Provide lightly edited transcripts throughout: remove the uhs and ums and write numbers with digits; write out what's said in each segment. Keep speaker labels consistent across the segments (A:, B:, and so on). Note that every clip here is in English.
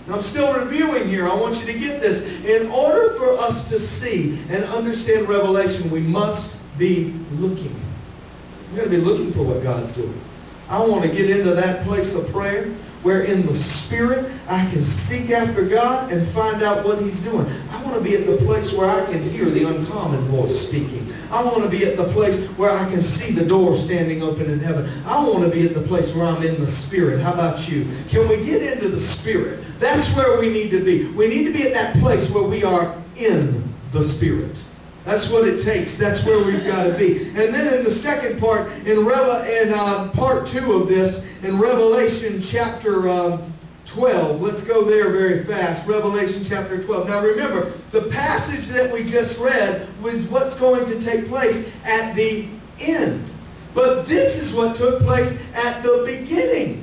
A: And I'm still reviewing here. I want you to get this. In order for us to see and understand Revelation, we must be looking. We're going to be looking for what God's doing. I want to get into that place of prayer where in the Spirit I can seek after God and find out what He's doing. I want to be at the place where I can hear the uncommon voice speaking. I want to be at the place where I can see the door standing open in heaven. I want to be at the place where I'm in the Spirit. How about you? Can we get into the Spirit? That's where we need to be. We need to be at that place where we are in the Spirit. That's what it takes. That's where we've got to be. And then in the second part, in part 2 of this, in Revelation chapter 12. Let's go there very fast. Revelation chapter 12. Now remember, the passage that we just read was what's going to take place at the end. But this is what took place at the beginning.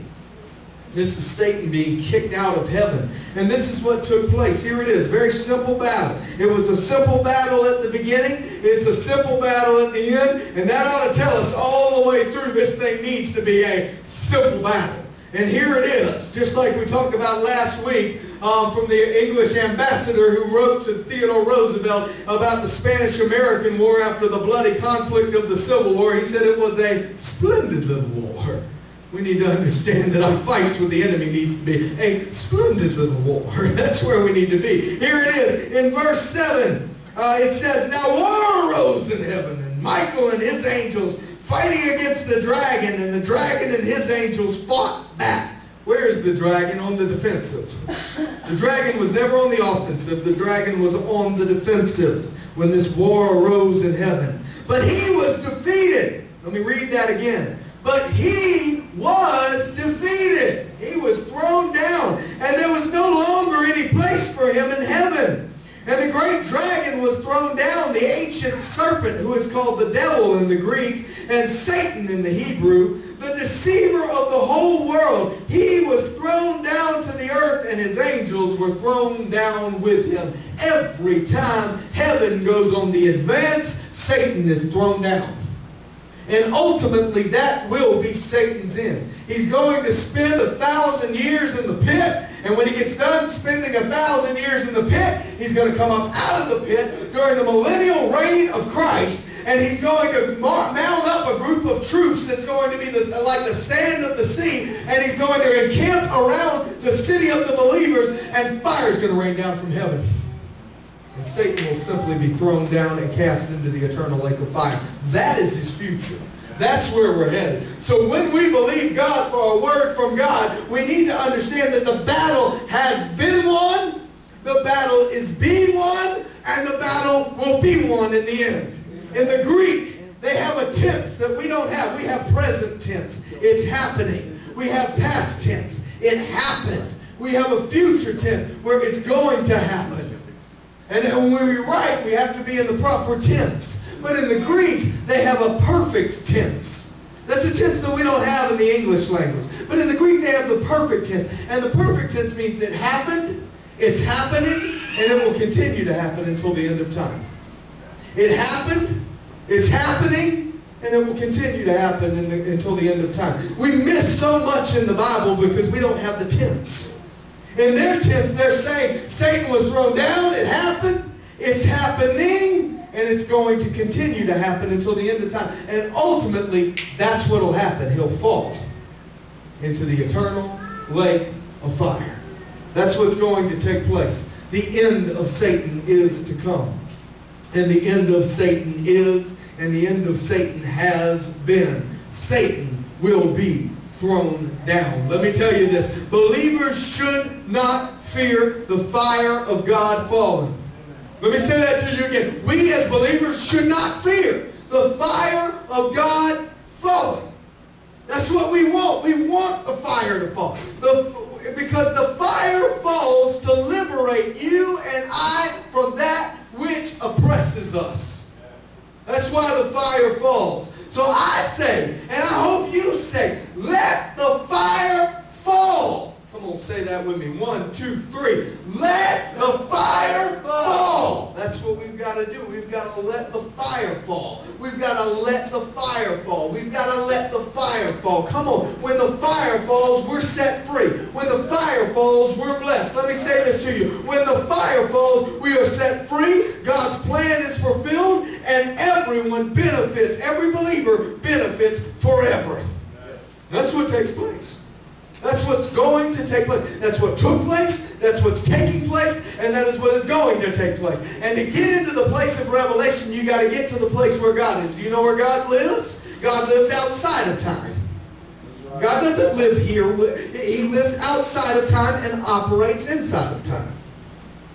A: This is Satan being kicked out of heaven. And this is what took place. Here it is. Very simple battle. It was a simple battle at the beginning. It's a simple battle at the end. And that ought to tell us all the way through this thing needs to be a simple battle. And here it is. Just like we talked about last week from the English ambassador who wrote to Theodore Roosevelt about the Spanish-American War after the bloody conflict of the Civil War. He said it was a splendid little war. We need to understand that our fights with the enemy needs to be a splendid little war. That's where we need to be. Here it is. In verse 7, it says, Now war arose in heaven, and Michael and his angels fighting against the dragon, and the dragon and his angels fought back. Where is the dragon? On the defensive. The dragon was never on the offensive. The dragon was on the defensive when this war arose in heaven. But he was defeated. Let me read that again. But he was defeated. He was thrown down. And there was no longer any place for him in heaven. And the great dragon was thrown down, the ancient serpent, who is called the devil in the Greek, and Satan in the Hebrew, the deceiver of the whole world. He was thrown down to the earth, and his angels were thrown down with him. Every time heaven goes on the advance, Satan is thrown down. And ultimately, that will be Satan's end. He's going to spend 1,000 years in the pit. And when he gets done spending 1,000 years in the pit, he's going to come up out of the pit during the millennial reign of Christ. And he's going to mount up a group of troops that's going to be like the sand of the sea. And he's going to encamp around the city of the believers. And fire is going to rain down from heaven. And Satan will simply be thrown down and cast into the eternal lake of fire. That is his future. That's where we're headed. So when we believe God for a word from God, we need to understand that the battle has been won, the battle is being won, and the battle will be won in the end. In the Greek, they have a tense that we don't have. We have present tense. It's happening. We have past tense. It happened. We have a future tense where it's going to happen. And when we write, we have to be in the proper tense. But in the Greek, they have a perfect tense. That's a tense that we don't have in the English language. But in the Greek, they have the perfect tense. And the perfect tense means it happened, it's happening, and it will continue to happen until the end of time. It happened, it's happening, and it will continue to happen until the end of time. We miss so much in the Bible because we don't have the tense. In their tense, they're saying Satan was thrown down, it happened, it's happening, and it's going to continue to happen until the end of time. And ultimately, that's what will happen. He'll fall into the eternal lake of fire. That's what's going to take place. The end of Satan is to come. And the end of Satan is, and the end of Satan has been. Satan will be thrown down. Let me tell you this. Believers should not fear the fire of God falling. Let me say that to you again. We as believers should not fear the fire of God falling. That's what we want. We want the fire to fall. Because the fire falls to liberate you and I from that which oppresses us. That's why the fire falls. So I say, and I hope you say, let the fire fall. Come on, say that with me. 1, 2, 3. Let the fire fall. That's what we've got to do. We've got to let the fire fall. We've got to let the fire fall. We've got to let the fire fall. Come on. When the fire falls, we're set free. When the fire falls, we're blessed. Let me say this to you. When the fire falls, we are set free. God's plan is fulfilled, and everyone benefits. Every believer benefits forever. Yes. That's what takes place. That's what's going to take place. That's what took place. That's what's taking place. And that is what is going to take place. And to get into the place of revelation, you got to get to the place where God is. Do you know where God lives? God lives outside of time. God doesn't live here. He lives outside of time and operates inside of time.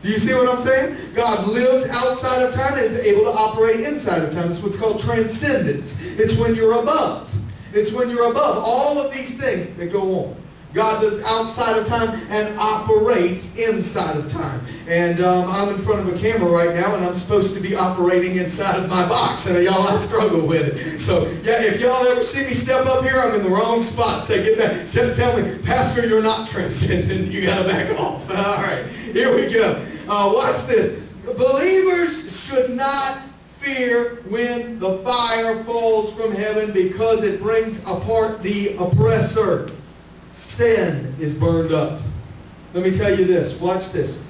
A: Do you see what I'm saying? God lives outside of time and is able to operate inside of time. It's what's called transcendence. It's when you're above. It's when you're above all of these things that go on. God lives outside of time and operates inside of time. And I'm in front of a camera right now, and I'm supposed to be operating inside of my box. And y'all, I struggle with it. So, yeah, if y'all ever see me step up here, I'm in the wrong spot. Say, get back. Tell me, Pastor, you're not transcendent. You got to back off. All right, here we go. Watch this. Believers should not fear when the fire falls from heaven because it brings apart the oppressor. Sin is burned up. Let me tell you this. Watch this.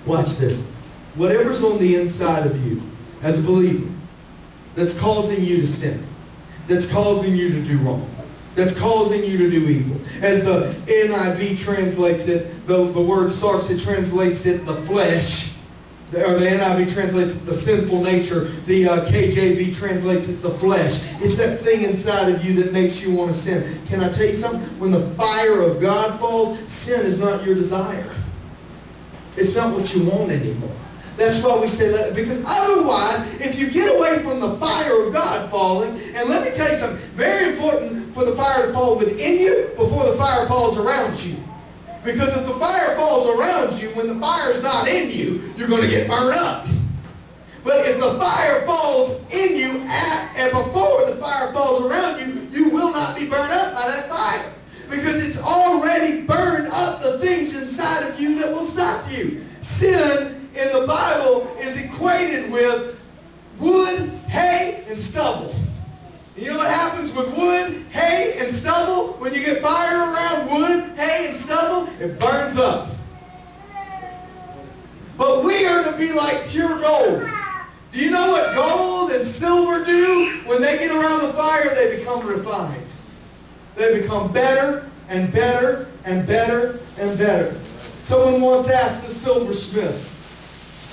A: Watch this. Whatever's on the inside of you as a believer that's causing you to sin, that's causing you to do wrong, that's causing you to do evil. As the NIV translates it, the word sarx, it translates it the flesh. Or the NIV translates it the sinful nature. The KJV translates it the flesh. It's that thing inside of you that makes you want to sin. Can I tell you something? When the fire of God falls, sin is not your desire. It's not what you want anymore. That's why we say, because otherwise, if you get away from the fire of God falling, and let me tell you something, very important for the fire to fall within you before the fire falls around you. Because if the fire falls around you, when the fire is not in you, you're going to get burned up. But if the fire falls in you and before the fire falls around you, you will not be burned up by that fire. Because it's already burned up the things inside of you that will stop you. Sin in the Bible is equated with wood, hay, and stubble. And you know what happens with wood, hay, and stubble? When you get fire around wood, hay, and stubble, it burns up. But we are to be like pure gold. Do you know what gold and silver do? When they get around the fire, they become refined. They become better and better and better and better. Someone once asked the silversmith.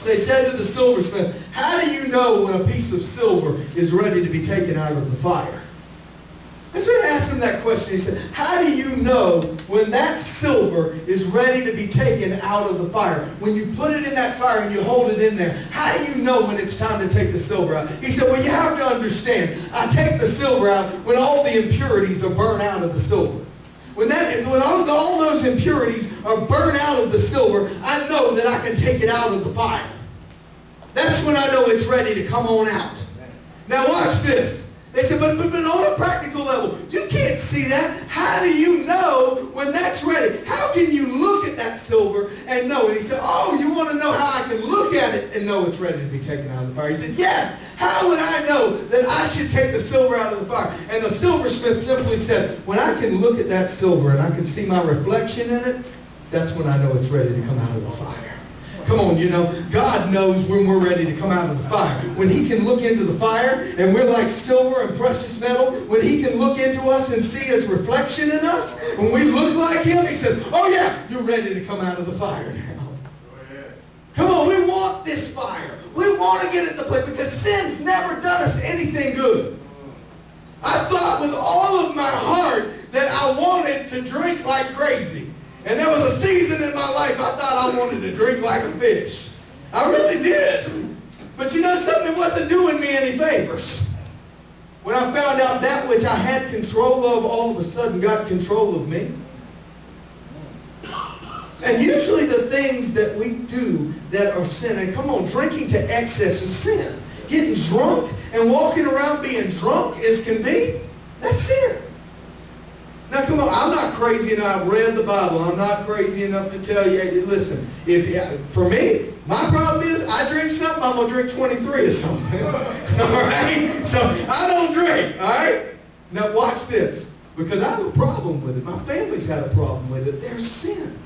A: They said to the silversmith, how do you know when a piece of silver is ready to be taken out of the fire? I started asking him that question. He said, how do you know when that silver is ready to be taken out of the fire? When you put it in that fire and you hold it in there, how do you know when it's time to take the silver out? He said, well, you have to understand, I take the silver out when all the impurities are burned out of the silver. When all those impurities are burned out of the silver, I know that I can take it out of the fire. That's when I know it's ready to come on out. Now watch this. They said, but on a practical level, you can't see that. How do you know when that's ready? How can you look at that silver and know it? He said, oh, you want to know how I can look at it and know it's ready to be taken out of the fire? He said, yes. How would I know that I should take the silver out of the fire? And the silversmith simply said, when I can look at that silver and I can see my reflection in it, that's when I know it's ready to come out of the fire. Come on, you know, God knows when we're ready to come out of the fire. When He can look into the fire and we're like silver and precious metal, when He can look into us and see His reflection in us, when we look like Him, He says, oh yeah, you're ready to come out of the fire now. Come on, we want this fire. We want to get at the place because sin's never done us anything good. I thought with all of my heart that I wanted to drink like crazy. And there was a season in my life I thought I wanted to drink like a fish. I really did. But you know something? It wasn't doing me any favors. When I found out that which I had control of all of a sudden got control of me. And usually the things that we do that are sin, and come on, drinking to excess is sin. Getting drunk and walking around being drunk as can be, that's sin. Now Now come on, I'm not crazy enough. I've read the Bible. I'm not crazy enough to tell you, hey, listen, for me, my problem is I drink something, I'm going to drink 23 or something. All right? So I don't drink, all right? Now watch this, because I have a problem with it. My family's had a problem with it. There's sin.